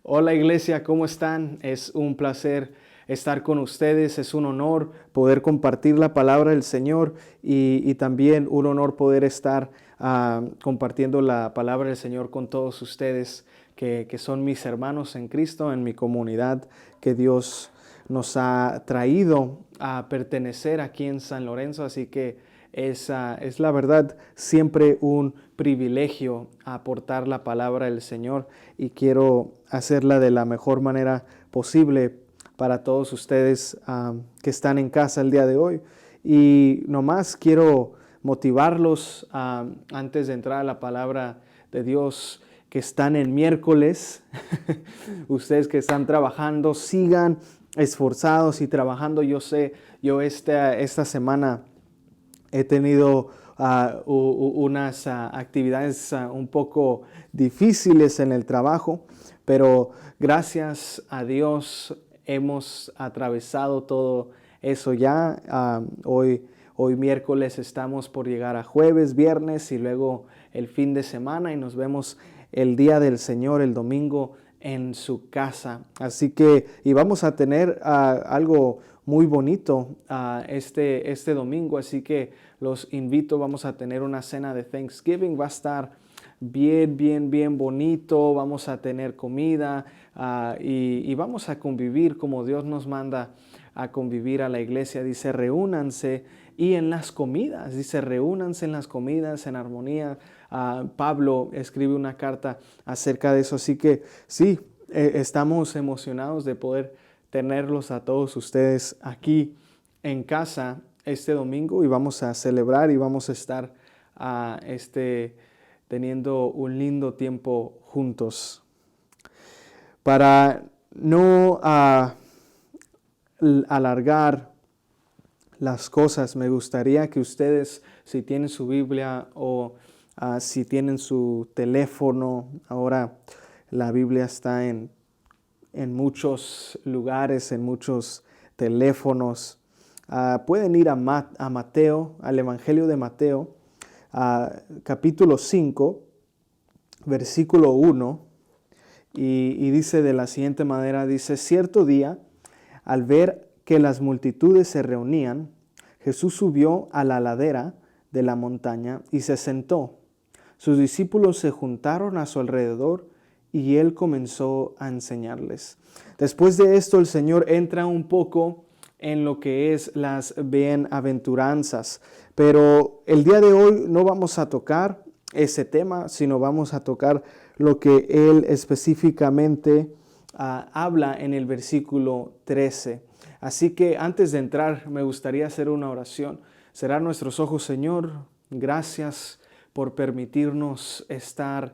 Hola iglesia, ¿cómo están? Es un placer estar con ustedes, es un honor poder compartir la palabra del Señor y también un honor poder estar compartiendo la palabra del Señor con todos ustedes que son mis hermanos en Cristo, en mi comunidad que Dios nos ha traído a pertenecer aquí en San Lorenzo, así que es la verdad siempre un privilegio aportar la palabra del Señor y quiero hacerla de la mejor manera posible para todos ustedes que están en casa el día de hoy. Y nomás quiero motivarlos antes de entrar a la palabra de Dios, que están en miércoles, ustedes que están trabajando, sigan esforzados y trabajando. Yo sé, yo esta semana he tenido unas actividades un poco difíciles en el trabajo, pero gracias a Dios hemos atravesado todo eso ya. Hoy miércoles estamos por llegar a jueves, viernes y luego el fin de semana y nos vemos el día del Señor, el domingo, en su casa. Así que, y vamos a tener algo muy bonito este domingo, así que los invito, vamos a tener una cena de Thanksgiving, va a estar bien bonito, vamos a tener comida y vamos a convivir como Dios nos manda a convivir a la iglesia. Dice, reúnanse y en las comidas, dice, reúnanse en las comidas en armonía. Pablo escribe una carta acerca de eso, así que sí, estamos emocionados de poder tenerlos a todos ustedes aquí en casa este domingo y vamos a celebrar y vamos a estar teniendo un lindo tiempo juntos. Para no alargar las cosas, me gustaría que ustedes, si tienen su Biblia o si tienen su teléfono, ahora la Biblia está en muchos lugares, en muchos teléfonos. Pueden ir a Mateo, al Evangelio de Mateo, capítulo 5, versículo 1, y dice de la siguiente manera, dice, cierto día, al ver que las multitudes se reunían, Jesús subió a la ladera de la montaña y se sentó. Sus discípulos se juntaron a su alrededor y él comenzó a enseñarles. Después de esto, el Señor entra un poco en lo que es las bienaventuranzas. Pero el día de hoy no vamos a tocar ese tema, sino vamos a tocar lo que él específicamente habla en el versículo 13. Así que antes de entrar, me gustaría hacer una oración. Cerrar nuestros ojos, Señor. Gracias por permitirnos estar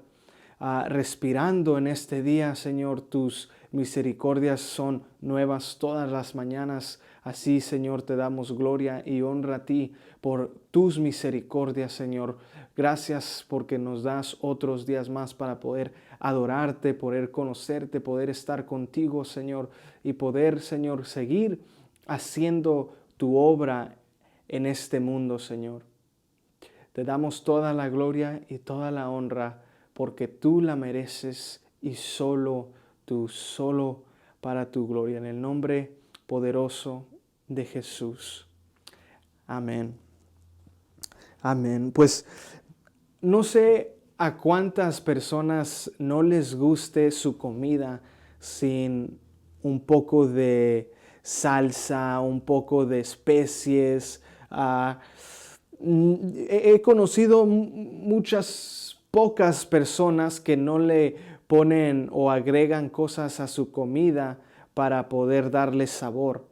respirando en este día, Señor. Tus misericordias son nuevas todas las mañanas. Así, Señor, te damos gloria y honra a ti por tus misericordias, Señor. Gracias porque nos das otros días más para poder adorarte, poder conocerte, poder estar contigo, Señor, y poder, Señor, seguir haciendo tu obra en este mundo, Señor. Te damos toda la gloria y toda la honra porque tú la mereces y solo tú, solo para tu gloria. En el nombre poderoso de Jesús. Amén. Amén. Pues no sé a cuántas personas no les guste su comida sin un poco de salsa, un poco de especies. He conocido pocas personas que no le ponen o agregan cosas a su comida para poder darle sabor.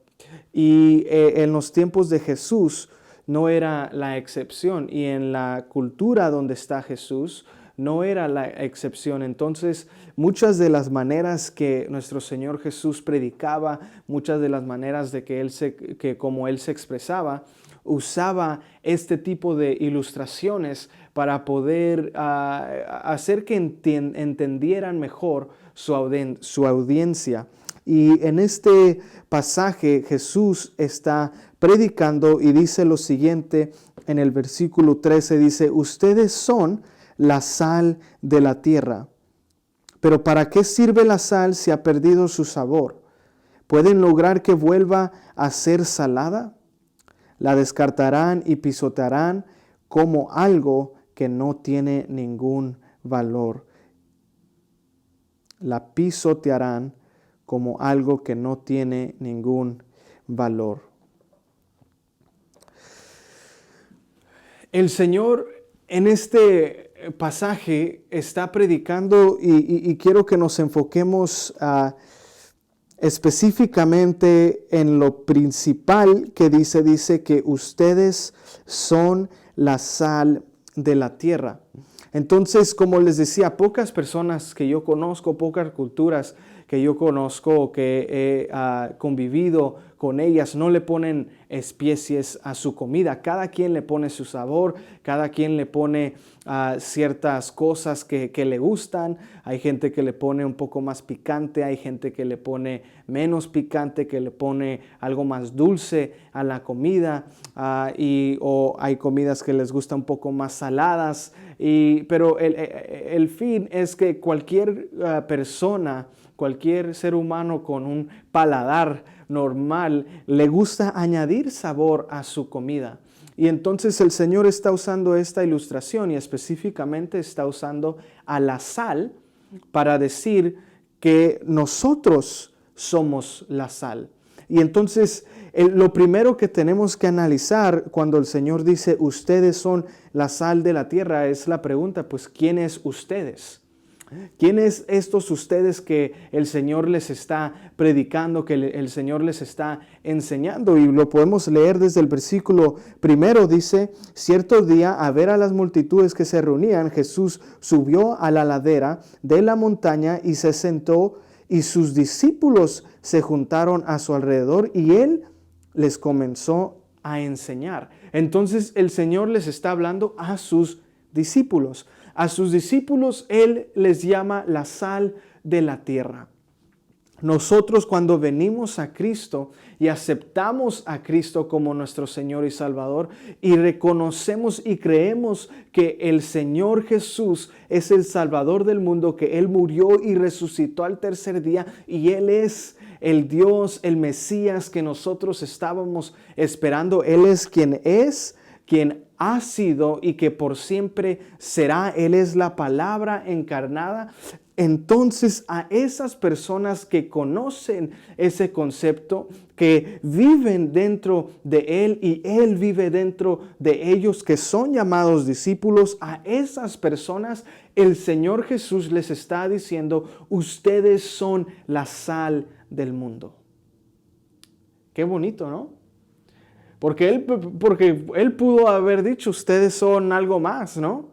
Y en los tiempos de Jesús no era la excepción, y en la cultura donde está Jesús no era la excepción. Entonces, muchas de las maneras que nuestro Señor Jesús predicaba, muchas de las maneras de que como Él se expresaba, usaba este tipo de ilustraciones para poder hacer que entendieran mejor su audiencia. Y en este pasaje Jesús está predicando y dice lo siguiente en el versículo 13, dice, ustedes son la sal de la tierra, Pero ¿para qué sirve la sal si ha perdido su sabor? ¿Pueden lograr que vuelva a ser salada? La descartarán y pisotearán como algo que no tiene ningún valor. La pisotearán como algo que no tiene ningún valor. El Señor en este pasaje está predicando y quiero que nos enfoquemos específicamente en lo principal que dice que ustedes son la sal de la tierra. Entonces, como les decía, pocas personas que yo conozco, pocas culturas que yo conozco, que he convivido con ellas, no le ponen especies a su comida. Cada quien le pone su sabor, cada quien le pone ciertas cosas que le gustan. Hay gente que le pone un poco más picante, hay gente que le pone menos picante, que le pone algo más dulce a la comida, o hay comidas que les gustan un poco más saladas. Pero el fin es que cualquier persona, cualquier ser humano con un paladar normal le gusta añadir sabor a su comida. Y entonces el Señor está usando esta ilustración y específicamente está usando a la sal para decir que nosotros somos la sal. Y entonces lo primero que tenemos que analizar cuando el Señor dice ustedes son la sal de la tierra es la pregunta, pues ¿quién es ustedes? ¿Quién es estos ustedes que el Señor les está predicando, que el Señor les está enseñando? Y lo podemos leer desde el versículo 1. Dice, cierto día, a ver a las multitudes que se reunían, Jesús subió a la ladera de la montaña y se sentó, y sus discípulos se juntaron a su alrededor, y Él les comenzó a enseñar. Entonces el Señor les está hablando a sus discípulos. A sus discípulos Él les llama la sal de la tierra. Nosotros cuando venimos a Cristo y aceptamos a Cristo como nuestro Señor y Salvador y reconocemos y creemos que el Señor Jesús es el Salvador del mundo, que Él murió y resucitó al tercer día y Él es el Dios, el Mesías que nosotros estábamos esperando. Él es, quien ha sido y que por siempre será. Él es la palabra encarnada. Entonces a esas personas que conocen ese concepto, que viven dentro de Él y Él vive dentro de ellos, que son llamados discípulos, a esas personas el Señor Jesús les está diciendo, ustedes son la sal del mundo. Qué bonito, ¿no? Porque él pudo haber dicho, ustedes son algo más, ¿no?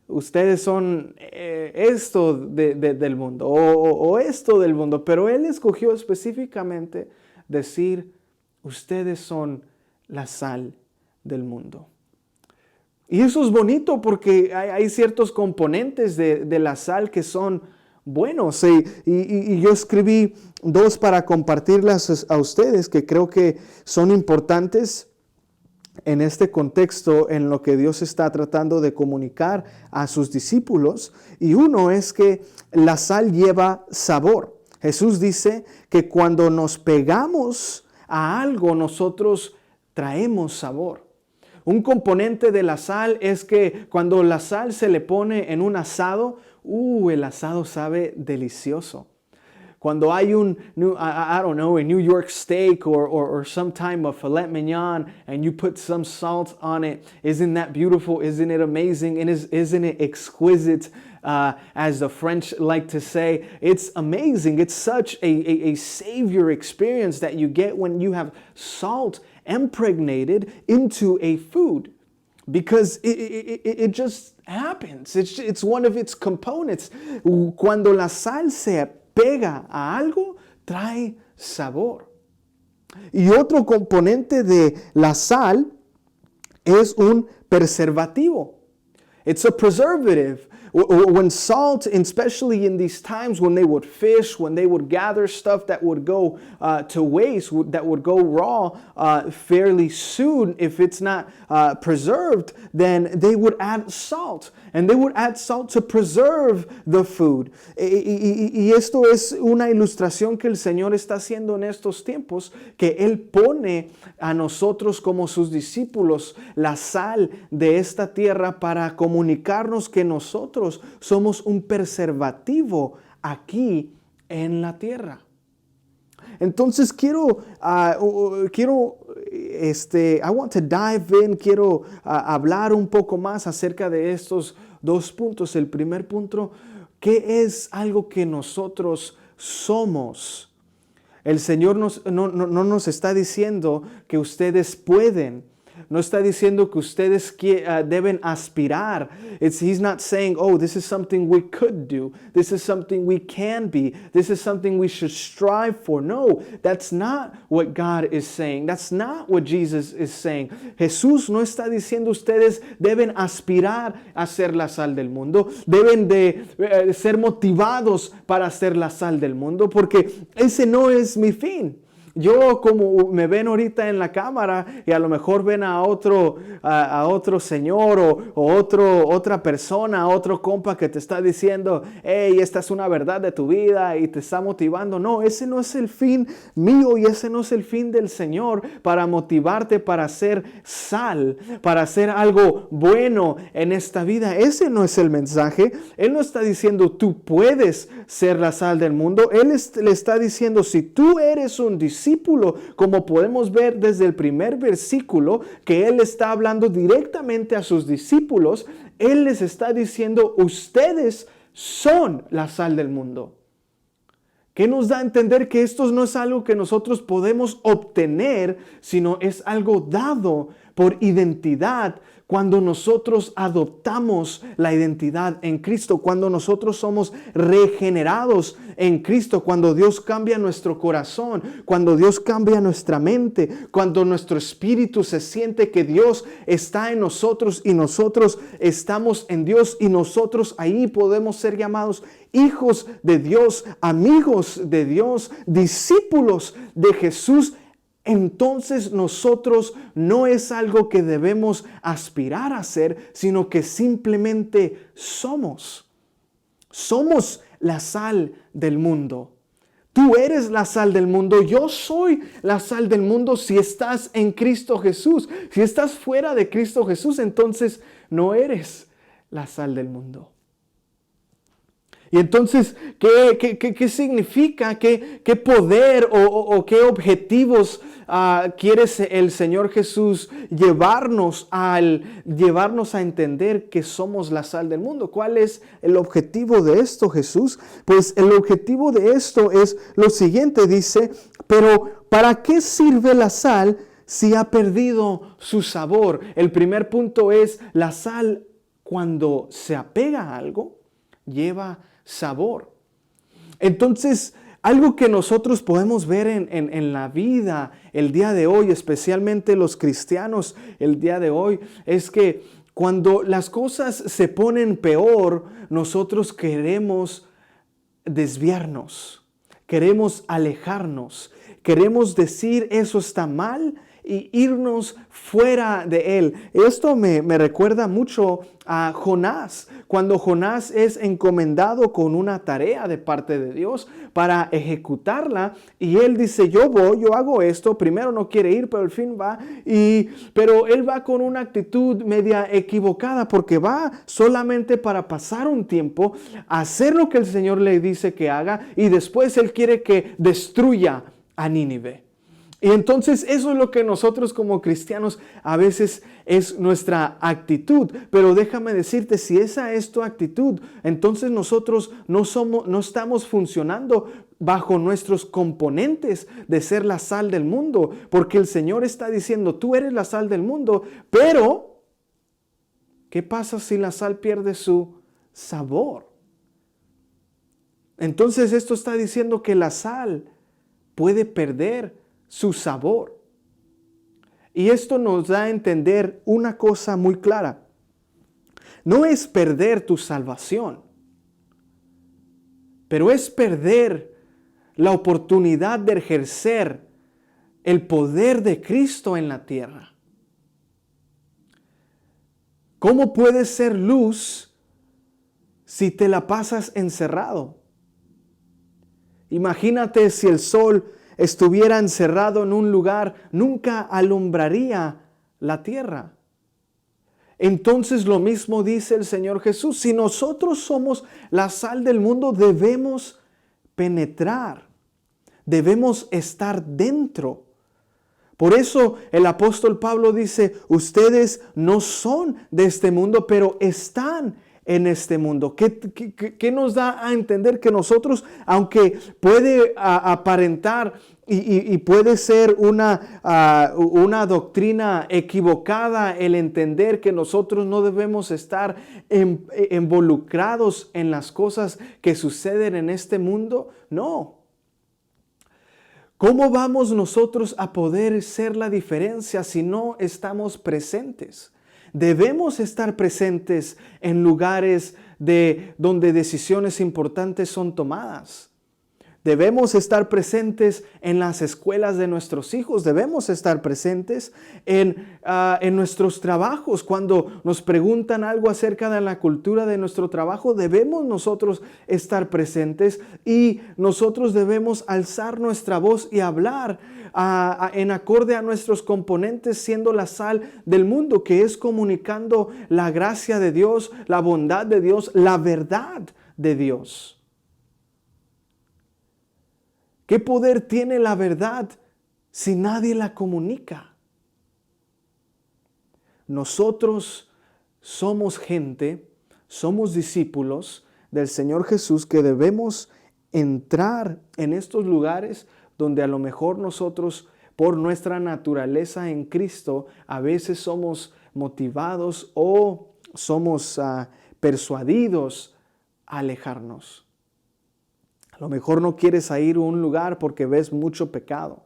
Ustedes son esto del mundo o esto del mundo. Pero Él escogió específicamente decir, ustedes son la sal del mundo. Y eso es bonito porque hay ciertos componentes de la sal que son buenos. Y yo escribí 2 para compartirlas a ustedes que creo que son importantes en este contexto en lo que Dios está tratando de comunicar a sus discípulos. Y uno es que la sal lleva sabor. Jesús dice que cuando nos pegamos a algo, nosotros traemos sabor. Un componente de la sal es que cuando la sal se le pone en un asado, el asado sabe delicioso. Cuando hay I don't know, a New York steak or some type of filet mignon and you put some salt on it, isn't that beautiful? Isn't it amazing? And isn't it exquisite? As the French like to say, it's amazing. It's such a savior experience that you get when you have salt impregnated into a food. Because it just happens. It's one of its components. Cuando la sal se pega a algo, trae sabor. Y otro componente de la sal es un preservativo. It's a preservative. when salt, especially in these times when they would fish, when they would gather stuff that would go to waste, that would go raw fairly soon, if it's not preserved, then they would add salt. And they would add salt to preserve the food. Y esto es una ilustración que el Señor está haciendo en estos tiempos, que Él pone a nosotros como sus discípulos la sal de esta tierra para comunicarnos que nosotros somos un preservativo aquí en la tierra. Entonces I want to dive in, quiero hablar un poco más acerca de estos dos puntos. El primer punto, ¿qué es algo que nosotros somos? El Señor no nos está diciendo que ustedes pueden. No está diciendo que ustedes deben aspirar. He's not saying, oh, this is something we could do. This is something we can be. This is something we should strive for. No, that's not what God is saying. That's not what Jesus is saying. Jesús no está diciendo ustedes deben aspirar a ser la sal del mundo. Deben de ser motivados para ser la sal del mundo, porque ese no es mi fin. Yo, como me ven ahorita en la cámara y a lo mejor ven a otro señor o otra persona, otro compa que te está diciendo, hey, esta es una verdad de tu vida y te está motivando. No, ese no es el fin mío y ese no es el fin del Señor para motivarte para ser sal, para hacer algo bueno en esta vida. Ese no es el mensaje. Él no está diciendo tú puedes ser la sal del mundo. Él le está diciendo, si tú eres un discípulo, como podemos ver desde el primer versículo, que Él está hablando directamente a sus discípulos, Él les está diciendo, ustedes son la sal del mundo. ¿Qué nos da a entender que esto no es algo que nosotros podemos obtener, sino es algo dado por identidad cuando nosotros adoptamos la identidad en Cristo, cuando nosotros somos regenerados en Cristo, cuando Dios cambia nuestro corazón, cuando Dios cambia nuestra mente, cuando nuestro espíritu se siente que Dios está en nosotros y nosotros estamos en Dios, y nosotros ahí podemos ser llamados hijos de Dios, amigos de Dios, discípulos de Jesús. Entonces nosotros no es algo que debemos aspirar a ser, sino que simplemente somos. Somos la sal del mundo. Tú eres la sal del mundo. Yo soy la sal del mundo si estás en Cristo Jesús. Si estás fuera de Cristo Jesús, entonces no eres la sal del mundo. Y entonces, ¿qué significa? ¿Qué poder o qué objetivos quiere el Señor Jesús llevarnos a entender que somos la sal del mundo? ¿Cuál es el objetivo de esto, Jesús? Pues el objetivo de esto es lo siguiente, dice, pero ¿para qué sirve la sal si ha perdido su sabor? El primer punto es, la sal cuando se apega a algo, lleva sabor. Entonces, algo que nosotros podemos ver en la vida el día de hoy, especialmente los cristianos el día de hoy, es que cuando las cosas se ponen peor, nosotros queremos desviarnos, queremos alejarnos, queremos decir eso está mal y irnos fuera de él. Esto me recuerda mucho a Jonás, cuando Jonás es encomendado con una tarea de parte de Dios para ejecutarla, y él dice, yo hago esto, primero no quiere ir, pero al fin va, pero él va con una actitud media equivocada, porque va solamente para pasar un tiempo, hacer lo que el Señor le dice que haga, y después él quiere que destruya a Nínive. Y entonces eso es lo que nosotros como cristianos a veces es nuestra actitud. Pero déjame decirte, si esa es tu actitud, entonces nosotros no estamos funcionando bajo nuestros componentes de ser la sal del mundo. Porque el Señor está diciendo, tú eres la sal del mundo, pero ¿qué pasa si la sal pierde su sabor? Entonces esto está diciendo que la sal puede perder su sabor. Y esto nos da a entender una cosa muy clara. no es perder tu salvación, pero es perder la oportunidad de ejercer el poder de Cristo en la tierra. ¿Cómo puedes ser luz si te la pasas encerrado? Imagínate si el sol estuviera encerrado en un lugar, nunca alumbraría la tierra. Entonces lo mismo dice el Señor Jesús. Si nosotros somos la sal del mundo, debemos penetrar, debemos estar dentro. Por eso el apóstol Pablo dice, ustedes no son de este mundo, pero están en este mundo. ¿Qué nos da a entender? Que nosotros, aunque puede aparentar y puede ser una doctrina equivocada el entender que nosotros no debemos estar involucrados en las cosas que suceden en este mundo, no. ¿Cómo vamos nosotros a poder ser la diferencia si no estamos presentes? Debemos estar presentes en lugares donde decisiones importantes son tomadas. Debemos estar presentes en las escuelas de nuestros hijos. Debemos estar presentes en nuestros trabajos. Cuando nos preguntan algo acerca de la cultura de nuestro trabajo, debemos nosotros estar presentes y nosotros debemos alzar nuestra voz y hablar en acorde a nuestros componentes, siendo la sal del mundo, que es comunicando la gracia de Dios, la bondad de Dios, la verdad de Dios. ¿Qué poder tiene la verdad si nadie la comunica? Nosotros somos gente, somos discípulos del Señor Jesús que debemos entrar en estos lugares donde a lo mejor nosotros, por nuestra naturaleza en Cristo, a veces somos motivados o somos persuadidos a alejarnos. A lo mejor no quieres ir a un lugar porque ves mucho pecado.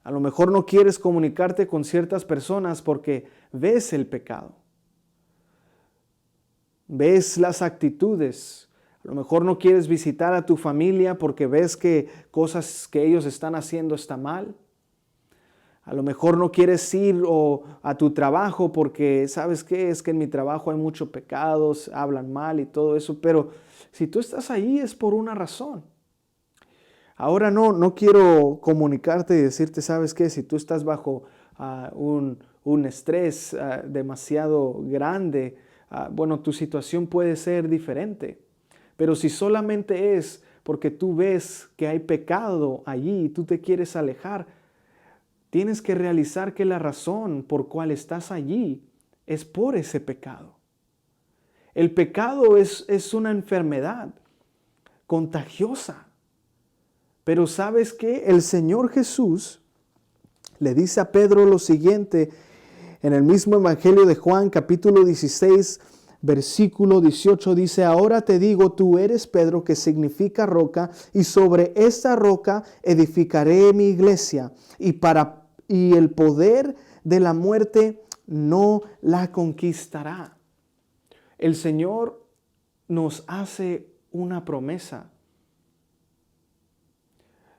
A lo mejor no quieres comunicarte con ciertas personas porque ves el pecado. Ves las actitudes. A lo mejor no quieres visitar a tu familia porque ves que cosas que ellos están haciendo está mal. A lo mejor no quieres ir a tu trabajo porque ¿sabes qué? Es que en mi trabajo hay muchos pecados, hablan mal y todo eso, pero si tú estás ahí es por una razón. Ahora no quiero comunicarte y decirte, ¿sabes qué? Si tú estás bajo un estrés demasiado grande, bueno, tu situación puede ser diferente. Pero si solamente es porque tú ves que hay pecado allí y tú te quieres alejar, tienes que realizar que la razón por cual estás allí es por ese pecado. El pecado es una enfermedad contagiosa. Pero ¿sabes qué? El Señor Jesús le dice a Pedro lo siguiente en el mismo Evangelio de Juan, capítulo 16, versículo 18, dice, ahora te digo, tú eres Pedro, que significa roca, y sobre esta roca edificaré mi iglesia, y el poder de la muerte no la conquistará. El Señor nos hace una promesa,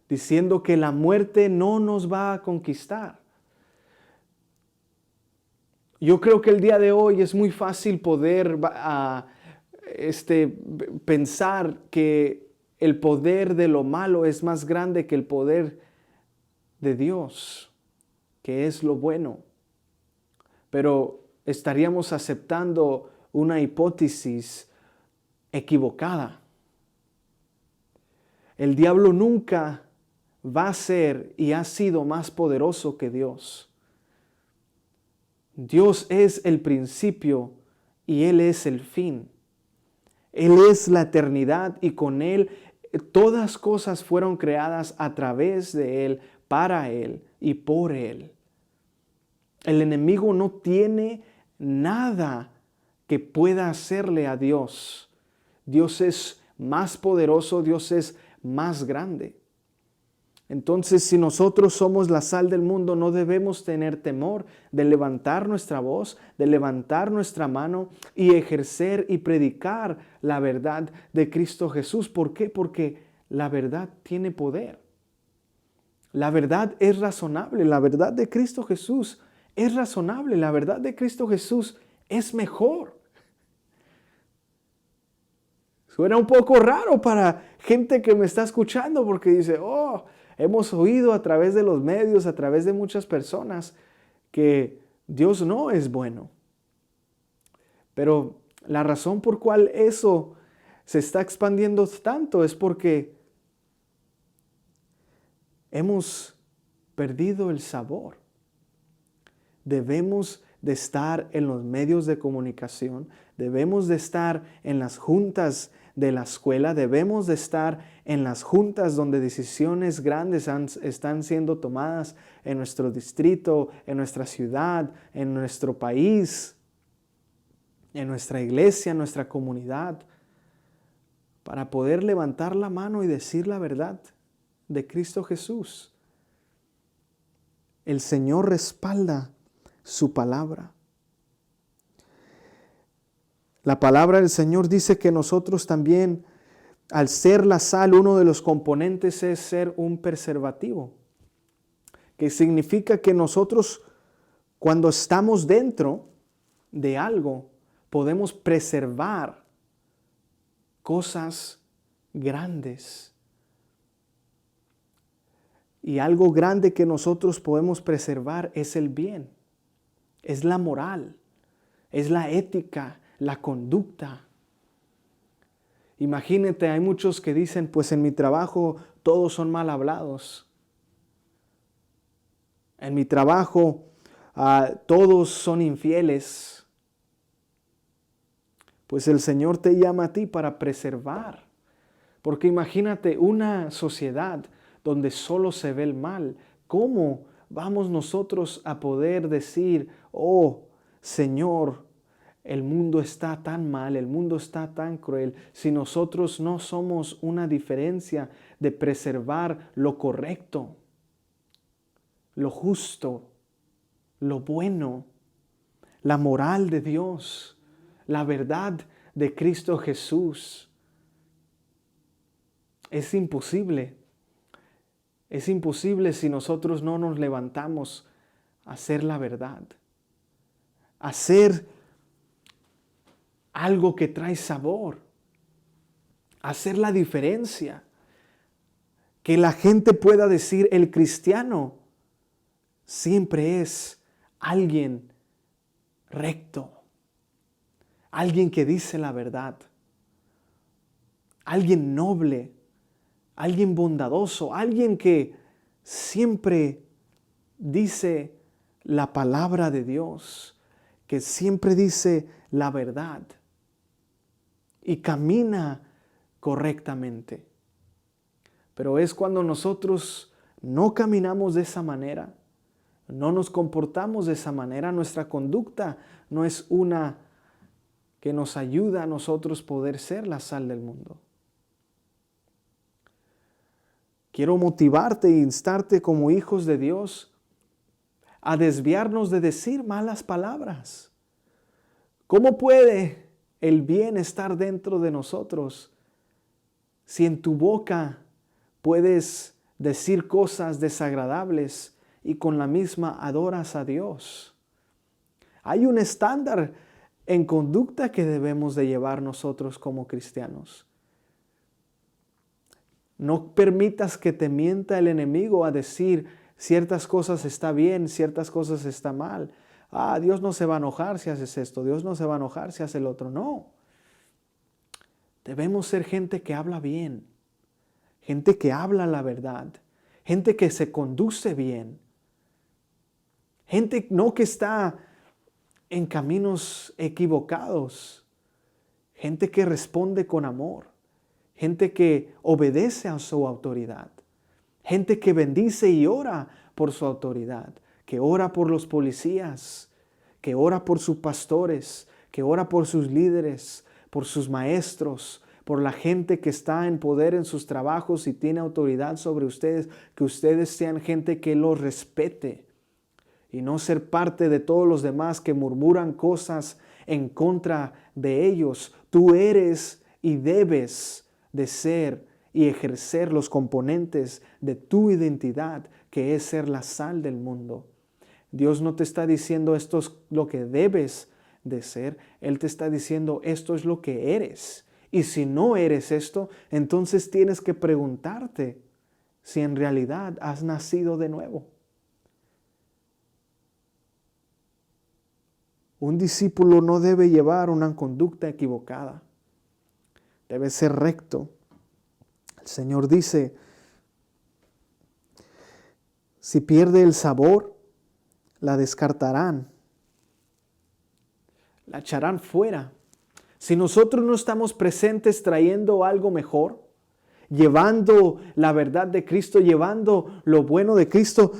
diciendo que la muerte no nos va a conquistar. Yo creo que el día de hoy es muy fácil poder pensar que el poder de lo malo es más grande que el poder de Dios, que es lo bueno. Pero estaríamos aceptando una hipótesis equivocada. El diablo nunca va a ser y ha sido más poderoso que Dios. Dios es el principio y Él es el fin. Él es la eternidad y con Él todas cosas fueron creadas a través de Él, para Él y por Él. El enemigo no tiene nada que pueda hacerle a Dios. Dios es más poderoso, Dios es más grande. Entonces, si nosotros somos la sal del mundo, no debemos tener temor de levantar nuestra voz, de levantar nuestra mano y ejercer y predicar la verdad de Cristo Jesús. ¿Por qué? Porque la verdad tiene poder. La verdad es razonable. La verdad de Cristo Jesús es razonable. La verdad de Cristo Jesús es mejor. Suena un poco raro para gente que me está escuchando porque dice, hemos oído a través de los medios, a través de muchas personas, que Dios no es bueno. Pero la razón por cual eso se está expandiendo tanto es porque hemos perdido el sabor. Debemos de estar en los medios de comunicación, debemos de estar en las juntas de la escuela, debemos de estar en las juntas donde decisiones grandes están siendo tomadas en nuestro distrito, en nuestra ciudad, en nuestro país, en nuestra iglesia, en nuestra comunidad, para poder levantar la mano y decir la verdad de Cristo Jesús. El Señor respalda su palabra. La palabra del Señor dice que nosotros también, al ser la sal, uno de los componentes es ser un preservativo, que significa que nosotros, cuando estamos dentro de algo, podemos preservar cosas grandes. Y algo grande que nosotros podemos preservar es el bien, es la moral, es la ética, la conducta. Imagínate, hay muchos que dicen, pues en mi trabajo todos son mal hablados. En mi trabajo todos son infieles. Pues el Señor te llama a ti para preservar. Porque imagínate una sociedad donde solo se ve el mal. ¿Cómo vamos nosotros a poder decir, Señor, el mundo está tan mal, el mundo está tan cruel, si nosotros no somos una diferencia de preservar lo correcto, lo justo, lo bueno, la moral de Dios, la verdad de Cristo Jesús? Es imposible. Es imposible si nosotros no nos levantamos a hacer la verdad, a hacer algo que trae sabor, hacer la diferencia, que la gente pueda decir, el cristiano siempre es alguien recto, alguien que dice la verdad, alguien noble, alguien bondadoso, alguien que siempre dice la palabra de Dios, que siempre dice la verdad y camina correctamente. Pero es cuando nosotros no caminamos de esa manera, no nos comportamos de esa manera, nuestra conducta no es una que nos ayuda a nosotros poder ser la sal del mundo. Quiero motivarte e instarte como hijos de Dios a desviarnos de decir malas palabras. ¿Cómo puede el bien estar dentro de nosotros si en tu boca puedes decir cosas desagradables y con la misma adoras a Dios? Hay un estándar en conducta que debemos de llevar nosotros como cristianos. No permitas que te mienta el enemigo a decir ciertas cosas está bien, ciertas cosas está mal. Dios no se va a enojar si haces esto, Dios no se va a enojar si haces el otro. No. Debemos ser gente que habla bien, gente que habla la verdad, gente que se conduce bien, gente no que está en caminos equivocados, gente que responde con amor, gente que obedece a su autoridad, gente que bendice y ora por su autoridad, que ora por los policías, que ora por sus pastores, que ora por sus líderes, por sus maestros, por la gente que está en poder en sus trabajos y tiene autoridad sobre ustedes, que ustedes sean gente que los respete y no ser parte de todos los demás que murmuran cosas en contra de ellos. Tú eres y debes de ser y ejercer los componentes de tu identidad, que es ser la sal del mundo. Dios no te está diciendo esto es lo que debes de ser. Él te está diciendo esto es lo que eres. Y si no eres esto, entonces tienes que preguntarte si en realidad has nacido de nuevo. Un discípulo no debe llevar una conducta equivocada. Debe ser recto. El Señor dice, si pierde el sabor, la descartarán, la echarán fuera. Si nosotros no estamos presentes trayendo algo mejor, llevando la verdad de Cristo, llevando lo bueno de Cristo,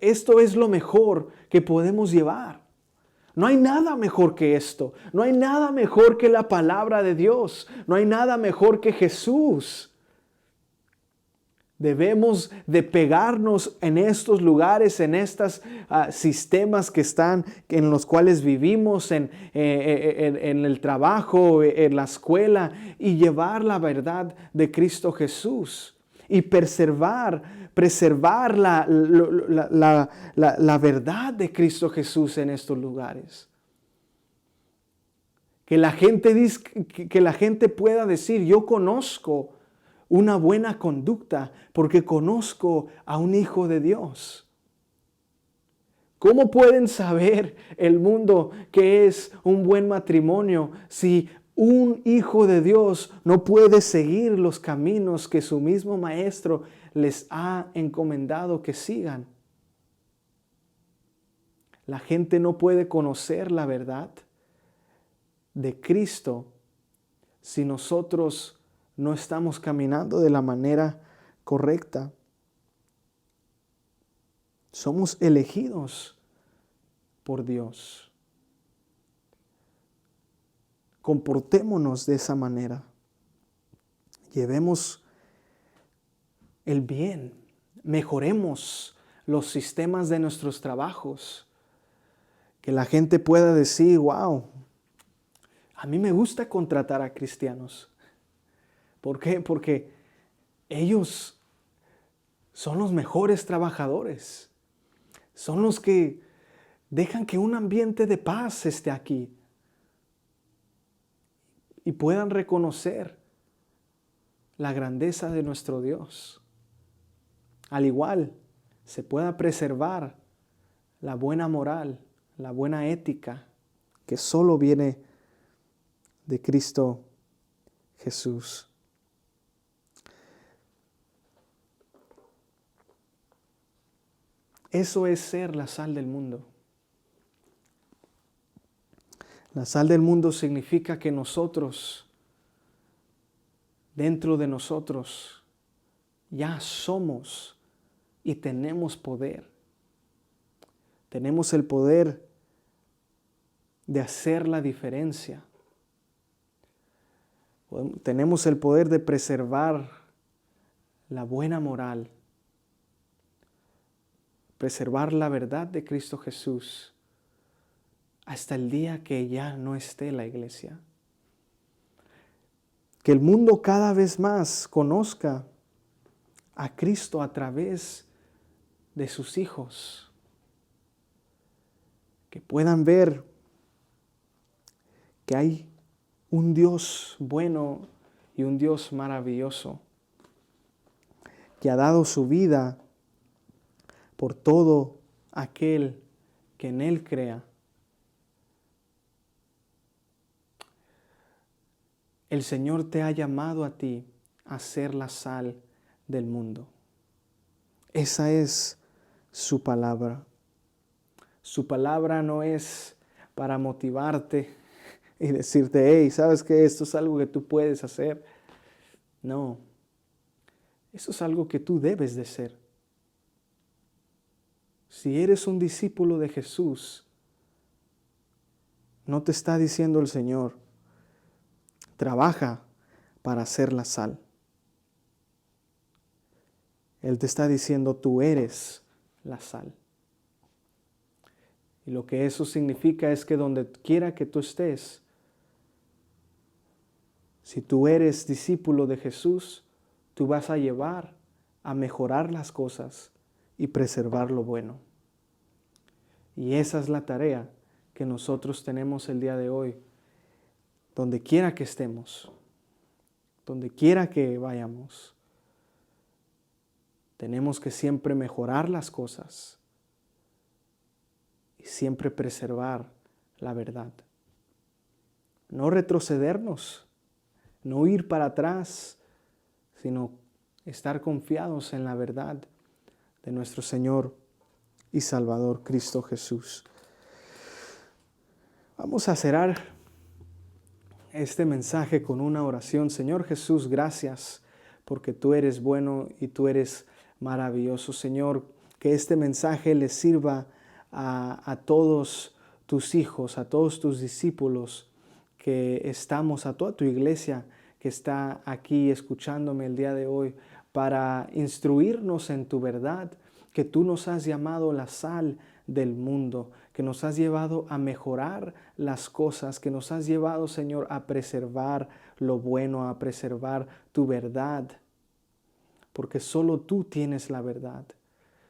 esto es lo mejor que podemos llevar. No hay nada mejor que esto. No hay nada mejor que la palabra de Dios. No hay nada mejor que Jesús. Debemos de pegarnos en estos lugares, en estos sistemas que están, en los cuales vivimos, en el trabajo, en la escuela, y llevar la verdad de Cristo Jesús. Y preservar la verdad de Cristo Jesús en estos lugares. Que la gente pueda decir, yo conozco una buena conducta porque conozco a un hijo de Dios. ¿Cómo pueden saber el mundo qué es un buen matrimonio si un hijo de Dios no puede seguir los caminos que su mismo maestro les ha encomendado que sigan? La gente no puede conocer la verdad de Cristo si nosotros no estamos caminando de la manera correcta. Somos elegidos por Dios. Comportémonos de esa manera. Llevemos el bien. Mejoremos los sistemas de nuestros trabajos. Que la gente pueda decir, wow, a mí me gusta contratar a cristianos. ¿Por qué? Porque ellos son los mejores trabajadores. Son los que dejan que un ambiente de paz esté aquí y puedan reconocer la grandeza de nuestro Dios. Al igual, se pueda preservar la buena moral, la buena ética que solo viene de Cristo Jesús. Eso es ser la sal del mundo. La sal del mundo significa que nosotros, dentro de nosotros, ya somos y tenemos poder. Tenemos el poder de hacer la diferencia. Tenemos el poder de preservar la buena moral, preservar la verdad de Cristo Jesús hasta el día que ya no esté la iglesia. Que el mundo cada vez más conozca a Cristo a través de sus hijos. Que puedan ver que hay un Dios bueno y un Dios maravilloso que ha dado su vida por todo aquel que en Él crea. El Señor te ha llamado a ti a ser la sal del mundo. Esa es su palabra. Su palabra no es para motivarte y decirte, hey, ¿sabes qué? Esto es algo que tú puedes hacer. No, eso es algo que tú debes de ser. Si eres un discípulo de Jesús, no te está diciendo el Señor, trabaja para ser la sal. Él te está diciendo, tú eres la sal. Y lo que eso significa es que donde quiera que tú estés, si tú eres discípulo de Jesús, tú vas a llevar a mejorar las cosas y preservar lo bueno. Y esa es la tarea que nosotros tenemos el día de hoy, donde quiera que estemos, donde quiera que vayamos. Tenemos que siempre mejorar las cosas y siempre preservar la verdad. No retrocedernos, no ir para atrás, sino estar confiados en la verdad de nuestro Señor y Salvador Cristo Jesús. Vamos a cerrar este mensaje con una oración. Señor Jesús, gracias porque tú eres bueno y tú eres maravilloso. Señor, que este mensaje les sirva a todos tus hijos, a todos tus discípulos que estamos, a toda tu iglesia que está aquí escuchándome el día de hoy, para instruirnos en tu verdad, que tú nos has llamado la sal del mundo, que nos has llevado a mejorar las cosas, que nos has llevado, Señor, a preservar lo bueno, a preservar tu verdad, porque solo tú tienes la verdad.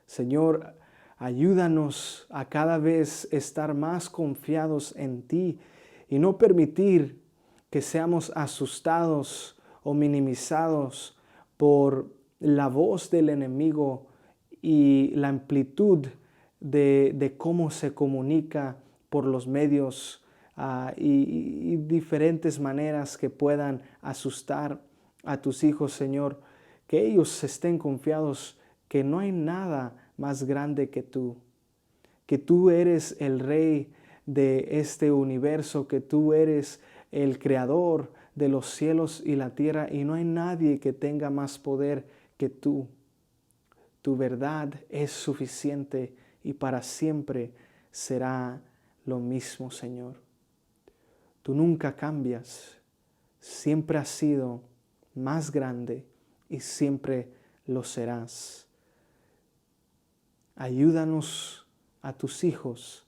Señor, ayúdanos a cada vez estar más confiados en ti y no permitir que seamos asustados o minimizados por la voz del enemigo y la amplitud de cómo se comunica por los medios y diferentes maneras que puedan asustar a tus hijos, Señor. Que ellos estén confiados que no hay nada más grande que tú eres el Rey de este universo, que tú eres el Creador de los cielos y la tierra, y no hay nadie que tenga más poder que tú. Tu verdad es suficiente y para siempre será lo mismo, Señor. Tú nunca cambias, siempre has sido más grande y siempre lo serás. Ayúdanos a tus hijos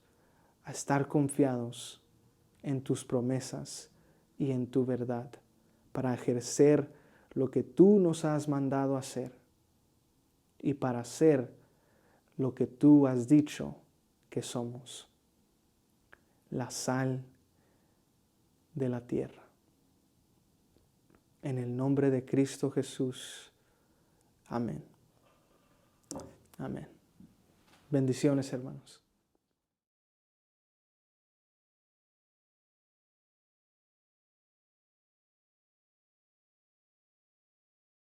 a estar confiados en tus promesas y en tu verdad para ejercer lo que tú nos has mandado hacer y para hacer lo que tú has dicho que somos, la sal de la tierra. En el nombre de Cristo Jesús. Amén. Amén. Bendiciones, hermanos.